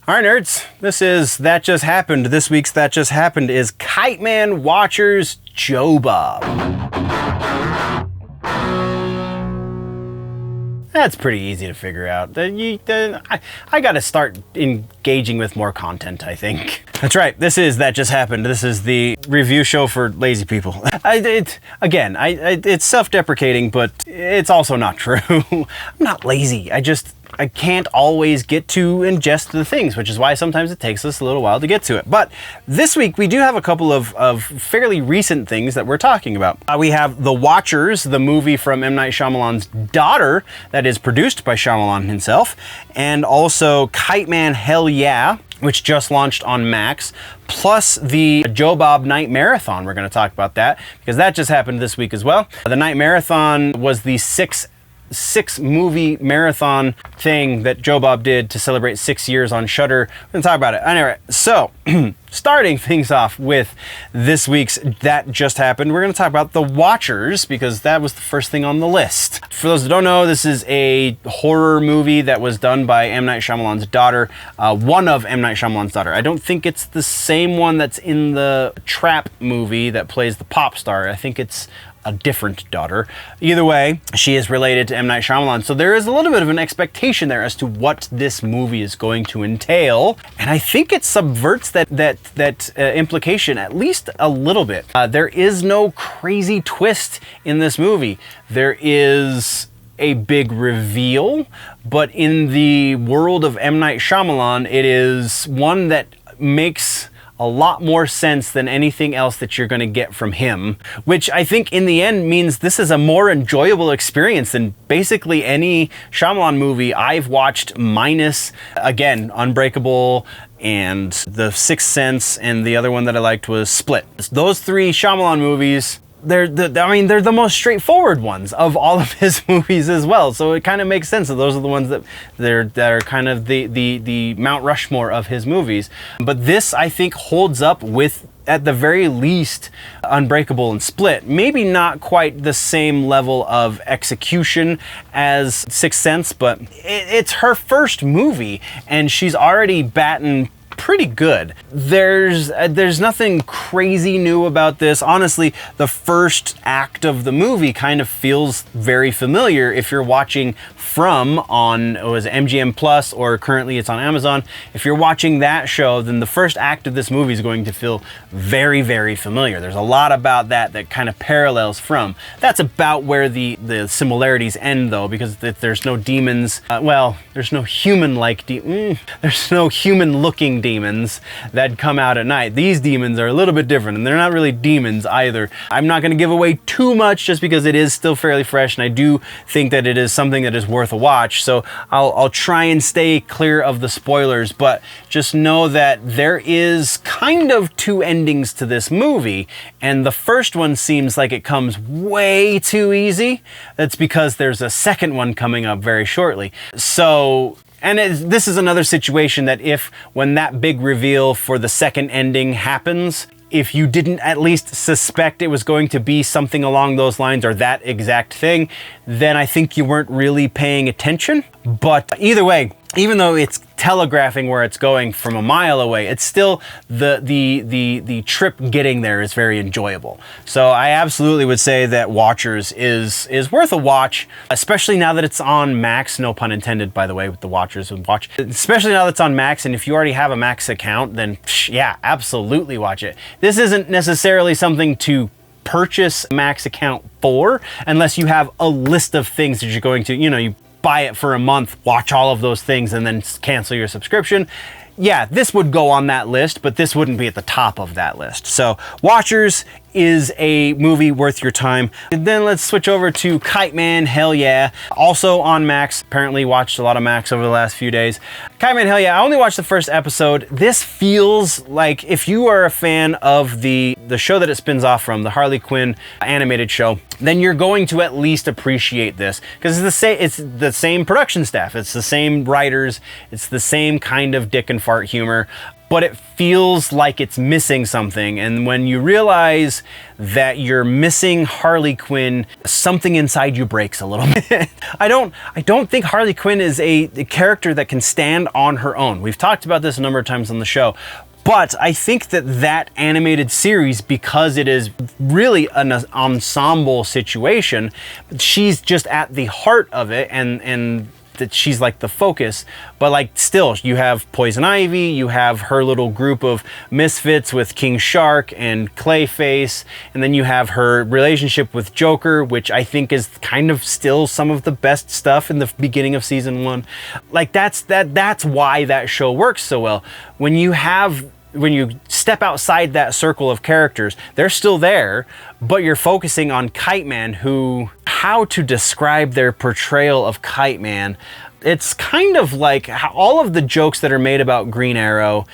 All right, nerds, this is That Just Happened. This week's That Just Happened is Kite Man Watcher's Joe Bob. That's pretty easy to figure out. I gotta start engaging with more content, I think. That's right, this is That Just Happened. This is the review show for lazy people. It's self-deprecating, but it's also not true. I'm not lazy, I can't always get to ingest the things, which is why sometimes it takes us a little while to get to it. But this week, we do have a couple of fairly recent things that we're talking about. We have The Watchers, the movie from M. Night Shyamalan's daughter that is produced by Shaymalan himself, and also Kite Man Hell Yeah, which just launched on Max, plus the Joe Bob Night Marathon. We're going to talk about that because that just happened this week as well. The Night Marathon was the six movie marathon thing that Joe Bob did to celebrate 6 years on Shudder. We're gonna talk about it. Anyway, so starting things off with this week's That Just Happened, we're gonna talk about The Watchers because that was the first thing on the list. For those who don't know, this is a horror movie that was done by M. Night Shyamalan's daughter, one of M. Night Shyamalan's daughter. I don't think it's the same one that's in the Trap movie that plays the pop star. I think it's a different daughter. Either way, she is related to M. Night Shyamalan, so there is a little bit of an expectation there as to what this movie is going to entail, and I think it subverts that implication at least a little bit. There is no crazy twist in this movie. There is a big reveal, but in the world of M. Night Shyamalan, it is one that makes a lot more sense than anything else that you're going to get from him, which I think in the end means this is a more enjoyable experience than basically any Shyamalan movie I've watched, minus, again, Unbreakable and The Sixth Sense, and the other one that I liked was Split. Those three Shyamalan movies, they're the most straightforward ones of all of his movies as well. So it kind of makes sense that those are the ones that are kind of the Mount Rushmore of his movies. But this, I think, holds up with, at the very least, Unbreakable and Split. Maybe not quite the same level of execution as Sixth Sense, but it's her first movie, and she's already batting pretty good. There's nothing crazy new about this. Honestly, the first act of the movie kind of feels very familiar if you're watching from on, it was MGM Plus, or currently it's on Amazon. If you're watching that show, then the first act of this movie is going to feel very, very familiar. There's a lot about that kind of parallels from. That's about where the similarities end, though, because there's no demons. There's no there's no human-looking demons that come out at night. These demons are a little bit different, and they're not really demons either. I'm not going to give away too much just because it is still fairly fresh, and I do think that it is something that is worth a watch, so I'll try and stay clear of the spoilers, but just know that there is kind of two endings to this movie, and the first one seems like it comes way too easy. That's because there's a second one coming up very shortly. So, and this is another situation that when that big reveal for the second ending happens, if you didn't at least suspect it was going to be something along those lines or that exact thing, then I think you weren't really paying attention. But either way, even though it's telegraphing where it's going from a mile away, it's still the trip getting there is very enjoyable. So I absolutely would say that Watchers is worth a watch, especially now that it's on Max. No pun intended, by the way, with the Watchers and watch. Especially now that it's on Max, and if you already have a Max account, then yeah, absolutely watch it. This isn't necessarily something to purchase a Max account for, unless you have a list of things that you're going to, you buy it for a month, watch all of those things, and then cancel your subscription. Yeah, this would go on that list, but this wouldn't be at the top of that list. So Watchers is a movie worth your time. And then let's switch over to Kite Man Hell Yeah, also on Max. Apparently watched a lot of Max over the last few days. Kite Man Hell Yeah, I only watched the first episode. This feels like, if you are a fan of the show that it spins off from, the Harley Quinn animated show, then you're going to at least appreciate this, because it's the same production staff, it's the same writers, it's the same kind of dick and fart humor. but it feels like it's missing something. And when you realize that you're missing Harley Quinn, something inside you breaks a little bit. I don't think Harley Quinn is a character that can stand on her own. We've talked about this a number of times on the show. But I think that animated series, because it is really an ensemble situation, she's just at the heart of it, and that she's like the focus. But like, still, you have Poison Ivy, you have her little group of misfits with King Shark and Clayface, and then you have her relationship with Joker, which I think is kind of still some of the best stuff in the beginning of season 1. Like, that's why that show works so well. When you step outside that circle of characters, they're still there, but you're focusing on Kite Man, how to describe their portrayal of Kite Man. It's kind of like all of the jokes that are made about Green Arrow,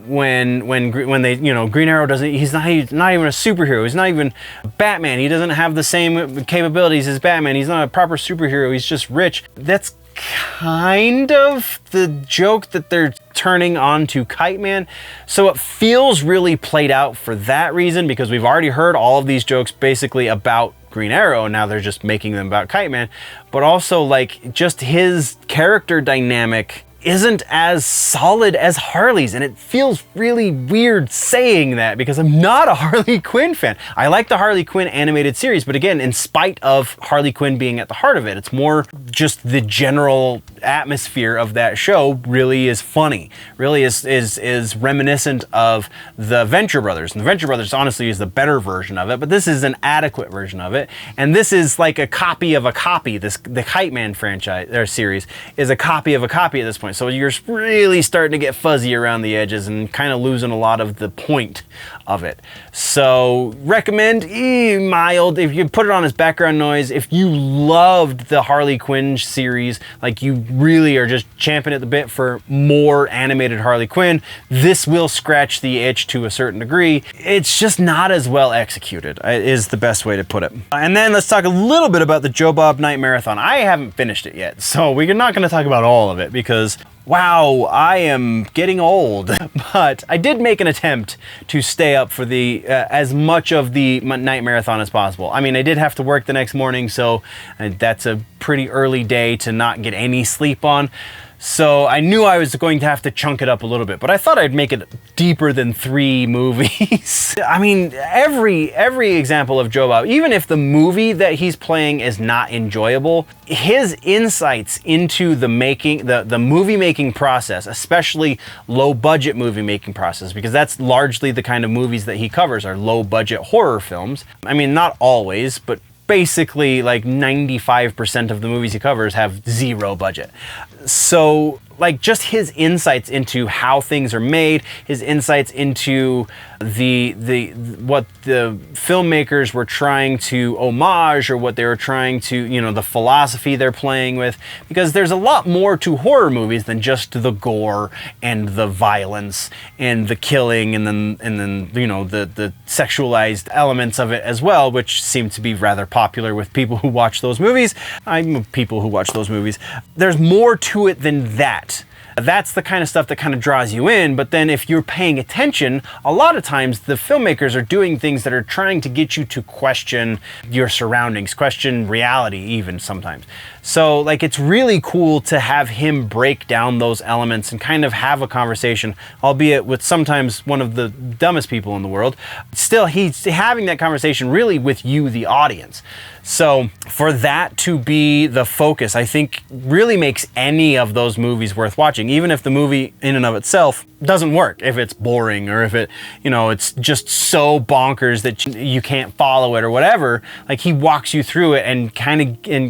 when they, Green Arrow he's not even a superhero. He's not even Batman. He doesn't have the same capabilities as Batman. He's not a proper superhero. He's just rich. That's kind of the joke that they're turning on to Kite Man. So it feels really played out for that reason, because we've already heard all of these jokes basically about Green Arrow, and now they're just making them about Kite Man. But also, like, just his character dynamic isn't as solid as Harley's, and it feels really weird saying that because I'm not a Harley Quinn fan. I like the Harley Quinn animated series, but again, in spite of Harley Quinn being at the heart of it, it's more just the general atmosphere of that show really is funny, really is reminiscent of the Venture Brothers. And the Venture Brothers honestly is the better version of it, but this is an adequate version of it. And this is like a copy of a copy. The Kite Man franchise or series is a copy of a copy at this point. So you're really starting to get fuzzy around the edges and kind of losing a lot of the point of it. So recommend mild. If you put it on as background noise, if you loved the Harley Quinn series, like you really are just champing at the bit for more animated Harley Quinn, this will scratch the itch to a certain degree. It's just not as well executed, is the best way to put it. And then let's talk a little bit about the Joe Bob Night Marathon. I haven't finished it yet, so we're not going to talk about all of it because wow, I am getting old. But I did make an attempt to stay up for the as much of the night marathon as possible. I mean, I did have to work the next morning, so that's a pretty early day to not get any sleep on. So I knew I was going to have to chunk it up a little bit, but I thought I'd make it deeper than 3 movies. I mean, every example of Joe Bob, even if the movie that he's playing is not enjoyable, his insights into the movie making process, especially low budget movie making process, because that's largely the kind of movies that he covers are low budget horror films. I mean, not always, but basically like 95% of the movies he covers have 0 budget. So like just his insights into how things are made, his insights into what the filmmakers were trying to homage, or what they were trying to, the philosophy they're playing with, because there's a lot more to horror movies than just the gore and the violence and the killing and then the sexualized elements of it as well, which seem to be rather popular with people who watch those movies. I'm people who watch those movies. There's more to it than that. That's the kind of stuff that kind of draws you in, but then if you're paying attention, a lot of times the filmmakers are doing things that are trying to get you to question your surroundings, question reality even sometimes. So like it's really cool to have him break down those elements and kind of have a conversation, albeit with sometimes one of the dumbest people in the world. Still, he's having that conversation really with you, the audience. So for that to be the focus, I think really makes any of those movies worth watching, even if the movie in and of itself doesn't work, if it's boring or if it's just so bonkers that you can't follow it or whatever. Like he walks you through it and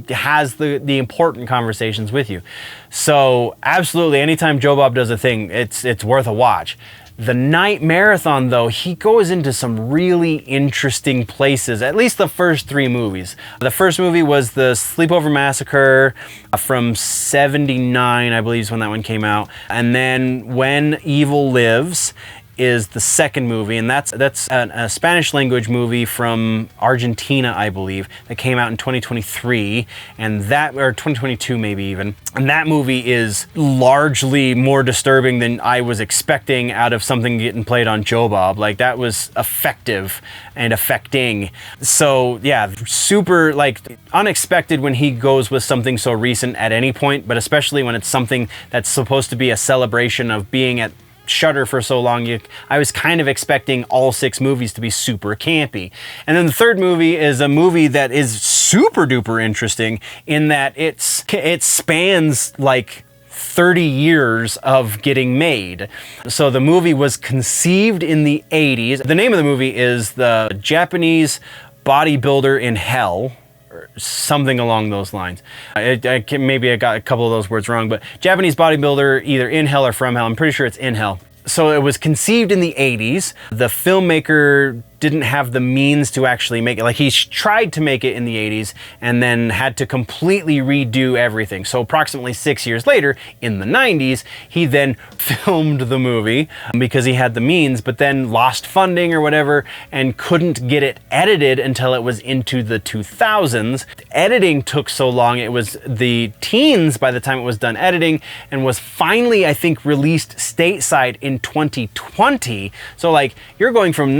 has the important conversations with you. So absolutely, anytime Joe Bob does a thing, it's worth a watch. The night marathon, though, he goes into some really interesting places, at least the first 3 movies. The first movie was the Sleepover Massacre from '79, I believe is when that one came out. And then When Evil Lives is the second movie, and that's a Spanish language movie from Argentina, I believe, that came out in 2023, and that, or 2022 maybe even. And that movie is largely more disturbing than I was expecting out of something getting played on Joe Bob. Like, that was effective and affecting. So yeah, super like unexpected when he goes with something so recent at any point, but especially when it's something that's supposed to be a celebration of being at Shudder for so long. I was kind of expecting all 6 movies to be super campy. And then the third movie is a movie that is super duper interesting in that it spans like 30 years of getting made. So the movie was conceived in the 80s. The name of the movie is The Japanese Bodybuilder in Hell, or something along those lines. Maybe I got a couple of those words wrong, but Japanese bodybuilder, either in hell or from hell. I'm pretty sure it's in hell. So it was conceived in the 80s. The filmmaker didn't have the means to actually make it. Like, he tried to make it in the 80s and then had to completely redo everything. So approximately 6 years later, in the 90s, he then filmed the movie because he had the means, but then lost funding or whatever and couldn't get it edited until it was into the 2000s. Editing took so long, it was the teens by the time it was done editing, and was finally, I think, released stateside in 2020. So like, you're going from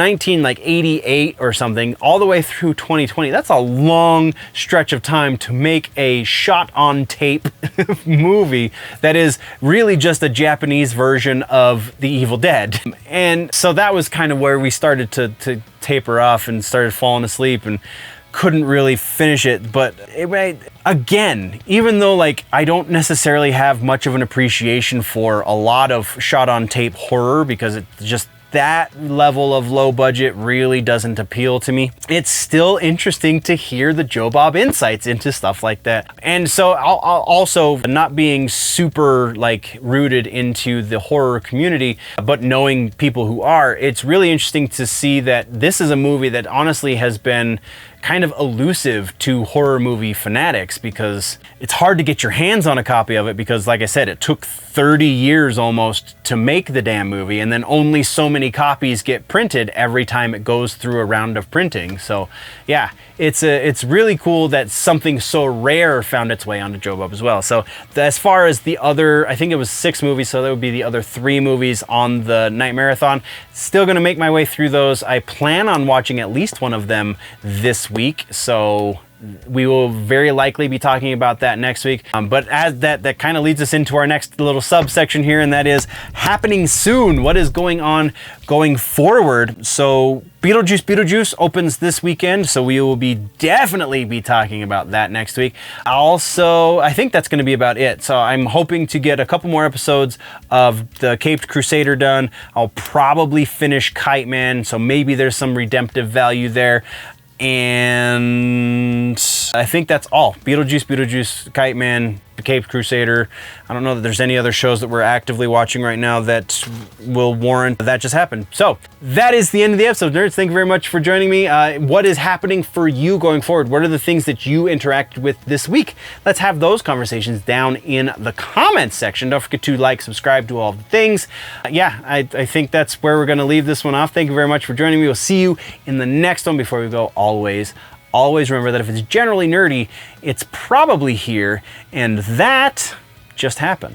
88 or something all the way through 2020. That's a long stretch of time to make a shot on tape movie that is really just a Japanese version of The Evil Dead. And so that was kind of where we started to taper off and started falling asleep and couldn't really finish it. But again, even though like I don't necessarily have much of an appreciation for a lot of shot on tape horror, because it just, that level of low budget really doesn't appeal to me, it's still interesting to hear the Joe Bob insights into stuff like that. And so I'll also, not being super like rooted into the horror community, but knowing people who are, it's really interesting to see that this is a movie that honestly has been kind of elusive to horror movie fanatics, because it's hard to get your hands on a copy of it, because like I said, it took 30 years almost to make the damn movie, and then only so many copies get printed every time it goes through a round of printing. So yeah, it's really cool that something so rare found its way onto Joe Bob as well. So as far as the other, I think it was 6 movies, so that would be the other 3 movies on the night marathon. Still gonna make my way through those. I plan on watching at least one of them this week, so we will very likely be talking about that next week. But as that kind of leads us into our next little subsection here, and that is happening soon. What is going on going forward? So Beetlejuice opens this weekend, so we will definitely be talking about that next week. Also, I think that's going to be about it. So I'm hoping to get a couple more episodes of the Caped Crusader done. I'll probably finish Kite Man, so maybe there's some redemptive value there. And I think that's all. Beetlejuice, Kite Man, the Caped Crusader. I don't know that there's any other shows that we're actively watching right now that will warrant that just happened. So that is the end of the episode, nerds. Thank you very much for joining me. What is happening for you going forward? What are the things that you interacted with this week? Let's have those conversations down in the comments section. Don't forget to like, subscribe, do all the things. Yeah, I think that's where we're going to leave this one off. Thank you very much for joining me. We'll see you in the next one. Before we go, always remember that if it's generally nerdy, it's probably here, and that just happened.